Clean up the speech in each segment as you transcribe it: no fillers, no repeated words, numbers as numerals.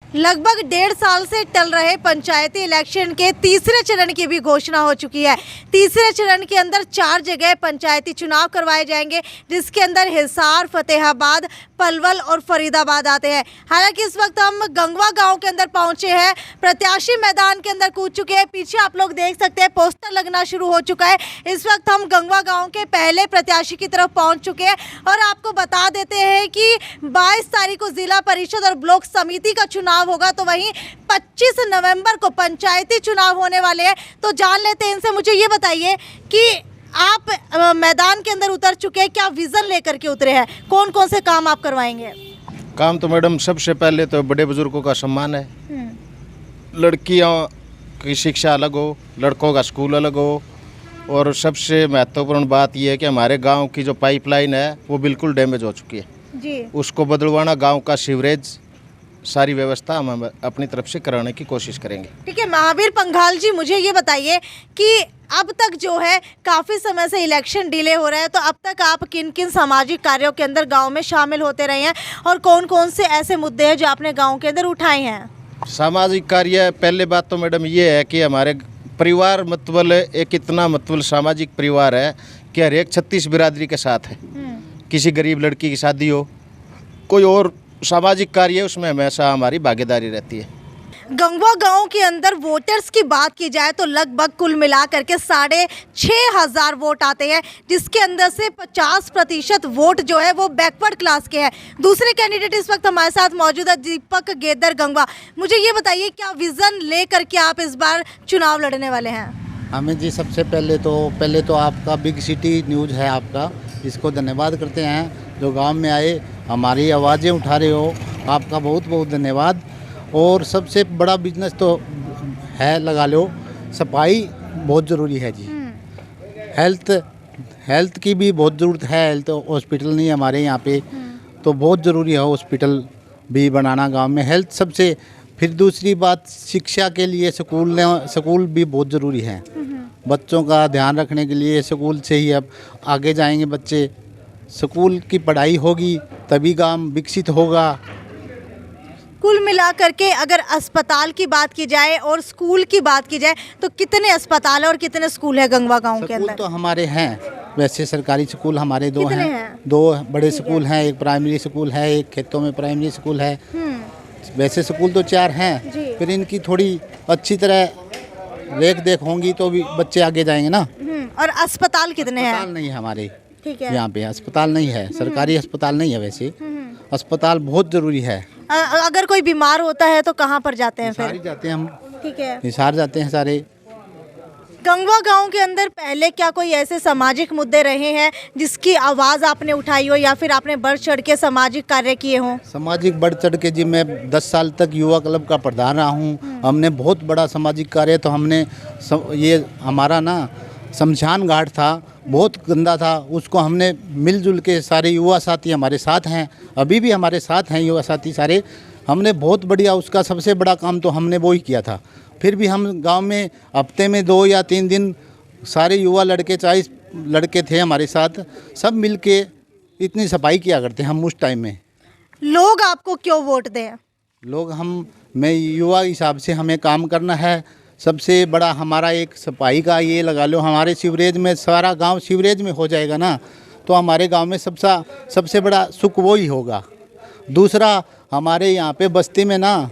लगभग 1.5 साल से टल रहे पंचायती इलेक्शन के तीसरे चरण की भी घोषणा हो चुकी है। तीसरे चरण के अंदर 4 जगह पंचायती चुनाव करवाए जाएंगे, जिसके अंदर हिसार, फतेहाबाद, पलवल और फरीदाबाद आते हैं। हालांकि इस वक्त हम गंगवा गांव के अंदर पहुंचे हैं। प्रत्याशी मैदान के अंदर कूद चुके हैं। पीछे आप लोग देख सकते हैं पोस्टर लगना शुरू हो चुका है। इस वक्त हम गंगवा गांव के पहले प्रत्याशी की तरफ पहुंच चुके हैं और आपको बता देते हैं कि 22 तारीख को जिला परिषद और ब्लॉक समिति का चुनाव होगा, तो वहीं 25 नवंबर को पंचायती चुनाव होने वाले हैं। तो जान लेते हैं इनसे। मुझे ये बताइए कि आप मैदान के अंदर उतर चुके हैं, क्या विजन लेकर के उतरे हैं, कौन कौन से काम आप करवाएंगे? काम तो मैडम सबसे पहले तो बड़े बुजुर्गों का सम्मान है। लड़कियों की शिक्षा अलग हो, लड़कों का स्कूल अलग हो, और सबसे महत्वपूर्ण बात यह है कि हमारे गांव की जो पाइपलाइन है वो बिल्कुल डैमेज हो चुकी है जी। उसको बदलवाना, गांव का सीवरेज, सारी व्यवस्था हम अपनी तरफ से कराने की कोशिश करेंगे। ठीक है महावीर पंघाल जी, मुझे ये बताइए कि अब तक जो है काफ़ी समय से इलेक्शन डिले हो रहा है, तो अब तक आप किन किन सामाजिक कार्यों के अंदर गांव में शामिल होते रहे हैं और कौन कौन से ऐसे मुद्दे हैं जो आपने गांव के अंदर उठाए हैं? सामाजिक कार्य, पहले बात तो मैडम ये है कि हमारे परिवार मतबल एक इतना मतबल सामाजिक परिवार है कि हर एक 36 बिरादरी के साथ है। किसी गरीब लड़की की शादी हो, कोई और सामाजिक कार्य, उसमें हमेशा हमारी भागीदारी रहती है। गंगवा गांव के अंदर वोटर्स की बात की जाए तो लगभग कुल मिलाकर के 6,500 वोट आते हैं, जिसके अंदर से 50% वोट जो है वो बैकवर्ड क्लास के हैं। दूसरे कैंडिडेट इस वक्त हमारे साथ मौजूद है, दीपक गेदर गंगवा। मुझे ये बताइए, क्या विजन लेकर के आप इस बार चुनाव लड़ने वाले हैं? हमें जी सबसे पहले तो आपका बिग सिटी न्यूज़ है, आपका इसको धन्यवाद करते हैं। जो गांव में आए, हमारी आवाज़ें उठा रहे हो, आपका बहुत बहुत धन्यवाद। और सबसे बड़ा बिजनेस तो है, लगा लो, सफाई बहुत ज़रूरी है जी। हेल्थ की भी बहुत ज़रूरत है। हेल्थ हॉस्पिटल नहीं है हमारे यहाँ पे, तो बहुत ज़रूरी है हॉस्पिटल भी बनाना गांव में। हेल्थ सबसे, फिर दूसरी बात शिक्षा के लिए स्कूल भी बहुत ज़रूरी है। बच्चों का ध्यान रखने के लिए स्कूल से ही अब आगे जाएंगे बच्चे। स्कूल की पढ़ाई होगी तभी गांव विकसित होगा। कुल मिलाकर के अगर अस्पताल की बात की जाए और स्कूल की बात की जाए तो कितने अस्पताल और कितने स्कूल है गंगवा गांव के अंदर? स्कूल तो हमारे हैं, वैसे सरकारी स्कूल हमारे दो कितने हैं? 2 बड़े स्कूल हैं, एक प्राइमरी स्कूल है, एक खेतों में प्राइमरी स्कूल है। वैसे स्कूल तो 4 हैं, फिर इनकी थोड़ी अच्छी तरह देख होंगी तो भी बच्चे आगे जाएंगे ना। और अस्पताल कितने हैं? अस्पताल नहीं है हमारे यहाँ पे, अस्पताल नहीं है, सरकारी अस्पताल नहीं है। वैसे अस्पताल बहुत ज़रूरी है। अगर कोई बीमार होता है तो कहाँ पर जाते हैं? हिसार जाते हैं हम। ठीक है, हिसार जाते हैं सारे। गंगवा गांव के अंदर पहले क्या कोई ऐसे सामाजिक मुद्दे रहे हैं जिसकी आवाज़ आपने उठाई हो या फिर आपने बढ़ चढ़ के सामाजिक कार्य किए हों? सामाजिक बढ़ चढ़ के जी, मैं 10 साल तक युवा क्लब का प्रधान रहा हूँ। हमने बहुत बड़ा सामाजिक कार्य, तो हमने ये हमारा ना शमशान घाट था, बहुत गंदा था, उसको हमने मिलजुल के सारे युवा साथी हमारे साथ हैं, अभी भी हमारे साथ हैं युवा साथी सारे। हमने बहुत बढ़िया, उसका सबसे बड़ा काम तो हमने वो ही किया था। फिर भी हम गांव में हफ्ते में 2 या 3 दिन सारे युवा लड़के, 40 लड़के थे हमारे साथ, सब मिल के इतनी सफाई किया करते हैं हम उस टाइम में। लोग आपको क्यों वोट दें? लोग मैं युवा हिसाब से हमें काम करना है। सबसे बड़ा हमारा एक सफाई का, ये लगा लो, हमारे सीवरेज में, सारा गांव सीवरेज में हो जाएगा ना, तो हमारे गांव में सबसे बड़ा सुख वो ही होगा। दूसरा, हमारे यहाँ पे बस्ती में ना,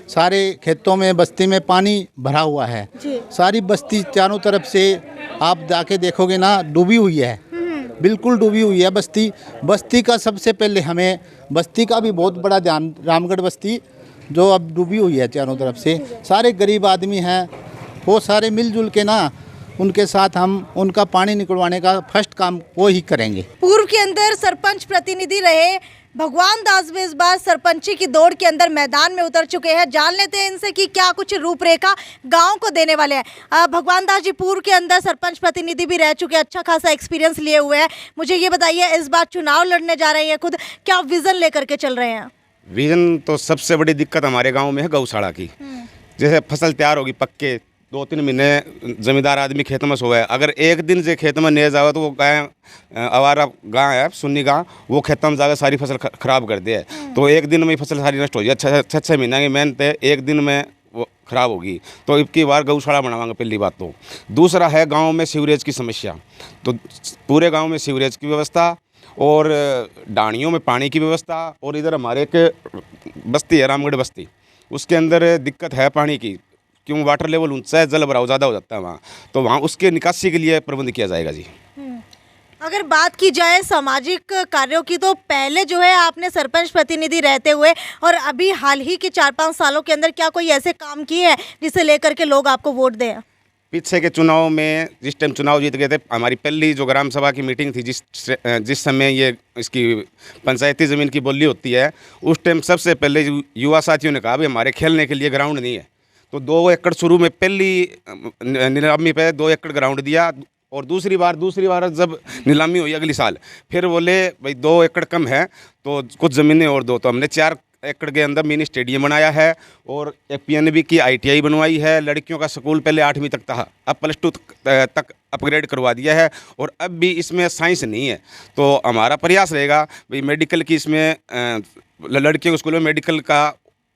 सारे खेतों में, बस्ती में पानी भरा हुआ है। सारी बस्ती चारों तरफ से आप जाके देखोगे ना, डूबी हुई है, बिल्कुल डूबी हुई है बस्ती का सबसे पहले हमें बस्ती का भी बहुत बड़ा ध्यान, रामगढ़ बस्ती जो अब डूबी हुई है चारों तरफ से, सारे गरीब आदमी हैं, वो सारे मिलजुल के ना, उनके साथ हम उनका पानी निकलवाने का फर्स्ट काम वो ही करेंगे। पूर्व के अंदर सरपंच प्रतिनिधि रहे भगवान दास भी इस बार सरपंची की दौड़ के अंदर मैदान में उतर चुके हैं। जान लेते हैं इनसे कि क्या कुछ रूपरेखा गांव को देने वाले हैं। भगवान दास जी पूर्व के अंदर सरपंच प्रतिनिधि भी रह चुके हैं, अच्छा खासा एक्सपीरियंस लिए हुए हैं। मुझे ये बताइए, इस बार चुनाव लड़ने जा रहे हैं खुद, क्या विजन लेकर के चल रहे हैं? विजन तो सबसे बड़ी दिक्कत हमारे गांव में है गौशाला की। जैसे फसल तैयार होगी, पक के 2-3 महीने जमींदार आदमी खेत में सोए। अगर एक दिन जे खेत में नहीं जावे तो वो गाय आवारा गाय है सुन्नी गाय, वो खेत में जाकर सारी फसल खराब कर दे। तो एक दिन में फसल सारी नष्ट हो जाए। 6 महीना की मेहनत है, एक दिन में वो खराब होगी। तो इबकी बार गौशाला बनावांगे पहली बात। तो दूसरा है गाँव में सीवरेज की समस्या। तो पूरे गाँव में सीवरेज की व्यवस्था और डाणियों में पानी की व्यवस्था, और इधर हमारे एक बस्ती है रामगढ़ बस्ती, उसके अंदर दिक्कत है पानी की, क्यों वाटर लेवल ऊंचा है, जल भराव ज़्यादा हो जाता है वहाँ। तो वहाँ उसके निकासी के लिए प्रबंध किया जाएगा जी। अगर बात की जाए सामाजिक कार्यों की, तो पहले जो है आपने सरपंच प्रतिनिधि रहते हुए और अभी हाल ही के 4-5 सालों के अंदर क्या कोई ऐसे काम किए हैं जिसे लेकर के लोग आपको वोट दें? पीछे के चुनाव में जिस टाइम चुनाव जीत गए थे, हमारी पहली जो ग्राम सभा की मीटिंग थी, जिस समय ये इसकी पंचायती ज़मीन की बोली होती है, उस टाइम सबसे पहले युवा साथियों ने कहा भाई हमारे खेलने के लिए ग्राउंड नहीं है। तो 2 एकड़ शुरू में पहली नीलामी पे 2 एकड़ ग्राउंड दिया, और दूसरी बार जब नीलामी हुई अगली साल, फिर बोले भाई 2 एकड़ कम है तो कुछ ज़मीनें और दो। तो हमने 4 एकड़ के अंदर मिनी स्टेडियम बनाया है, और एक PNB की ITI बनवाई है। लड़कियों का स्कूल पहले 8वीं तक था, अब +2 तक अपग्रेड करवा दिया है, और अब भी इसमें साइंस नहीं है। तो हमारा प्रयास रहेगा भाई मेडिकल की इसमें लड़कियों के स्कूल में मेडिकल का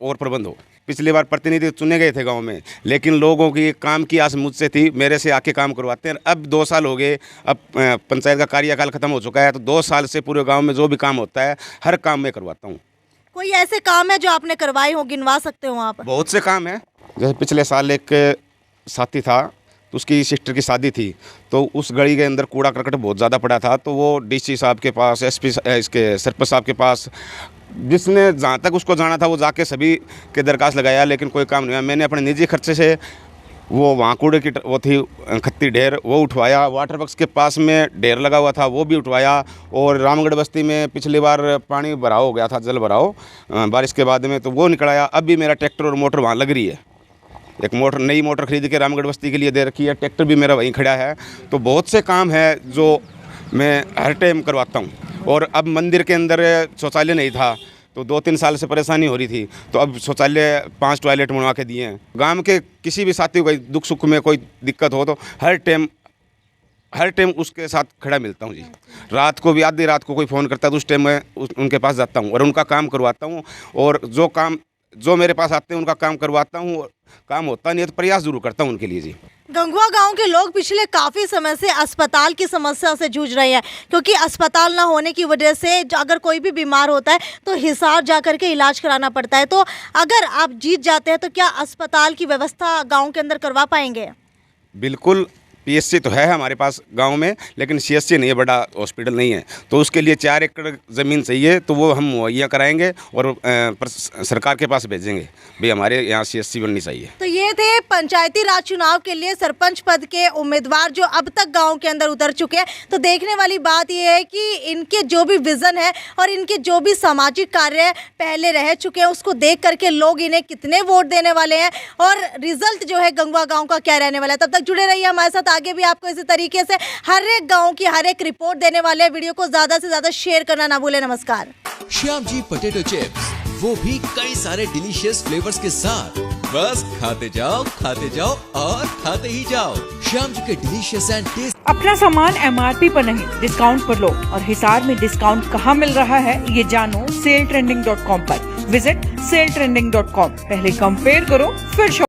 और प्रबंध हो। पिछली बार प्रतिनिधि चुने गए थे गांव में, लेकिन लोगों की काम की आस मुझसे थी, मेरे से आके काम करवाते हैं। अब 2 साल हो गए, अब पंचायत का कार्यकाल खत्म हो चुका है, तो 2 साल से पूरे गांव में जो भी काम होता है हर काम में करवाता हूँ। कोई ऐसे काम है जो आपने करवाए हो, गिनवा सकते हो आप? बहुत से काम है। जैसे पिछले साल एक साथी था, तो उसकी सिस्टर की शादी थी, तो उस गली के अंदर कूड़ा करकट बहुत ज़्यादा पड़ा था। तो वो DC साहब के पास, SP इसके सरपंच साहब के पास, जिसने जहाँ तक उसको जाना था वो जाके सभी के दरखास्त लगाया, लेकिन कोई काम नहीं हुआ। मैंने अपने निजी खर्चे से वो वहाँ कूड़े की वो थी खत्ती ढेर, वो उठवाया। वाटर बक्स के पास में ढेर लगा हुआ था, वो भी उठवाया। और रामगढ़ बस्ती में पिछली बार पानी भराव हो गया था, जल भराव बारिश के बाद में, तो वो निकलाया। अब भी मेरा ट्रैक्टर और मोटर वहाँ लग रही है। एक नई मोटर खरीद के रामगढ़ बस्ती के लिए दे रखी है, ट्रैक्टर भी मेरा वहीं खड़ा है। तो बहुत से काम है जो मैं हर टाइम करवाता हूँ। और अब मंदिर के अंदर शौचालय नहीं था, तो 2-3 साल से परेशानी हो रही थी, तो अब शौचालय 5 टॉयलेट बनवा के दिए हैं। गांव के किसी भी साथी को दुख सुख में कोई दिक्कत हो तो हर टाइम उसके साथ खड़ा मिलता हूं जी। रात को भी, आधी रात को कोई फ़ोन करता है तो उस टाइम मैं उनके पास जाता हूं और उनका काम करवाता हूं। और जो मेरे पास आते हैं उनका काम करवाता हूं। काम होता नहीं है तो प्रयास जरूर करता हूं उनके लिए जी। गंगवा गांव के लोग पिछले काफ़ी समय से अस्पताल की समस्या से जूझ रहे हैं, क्योंकि अस्पताल ना होने की वजह से अगर कोई भी बीमार होता है तो हिसार जा कर के इलाज कराना पड़ता है। तो अगर आप जीत जाते हैं तो क्या अस्पताल की व्यवस्था गांव के अंदर करवा पाएंगे? बिल्कुल। PSC तो है हमारे पास गांव में, लेकिन CSC नहीं है, बड़ा हॉस्पिटल नहीं है। तो उसके लिए 4 एकड़ ज़मीन चाहिए, तो वो हम मुहैया कराएंगे और सरकार के पास भेजेंगे भाई हमारे यहाँ CSC बननी चाहिए। तो ये थे पंचायती राज चुनाव के लिए सरपंच पद के उम्मीदवार जो अब तक गांव के अंदर उतर चुके हैं। तो देखने वाली बात ये है कि इनके जो भी विज़न है और इनके जो भी सामाजिक कार्य पहले रह चुके हैं, उसको देख करके लोग इन्हें कितने वोट देने वाले हैं और रिजल्ट जो है गंगवा गाँव का क्या रहने वाला है। तब तक जुड़े रहिए हमारे साथ, आगे भी आपको इसी तरीके से हर एक गांव की हर एक रिपोर्ट देने वाले हैं। वीडियो को ज्यादा से ज्यादा शेयर करना ना भूलें। नमस्कार। श्याम जी पोटैटो चिप्स, वो भी कई सारे डिलीशियस फ्लेवर्स के साथ। बस खाते जाओ और खाते ही जाओ। श्याम जी के डिलीशियस एंड टेस्ट। अपना सामान MRP पर नहीं, डिस्काउंट पर लो। और हिसार में डिस्काउंट कहाँ मिल रहा है ये जानो SaleTrending.com पर। Visit SaleTrending.com। पहले कंपेयर करो फिर शॉप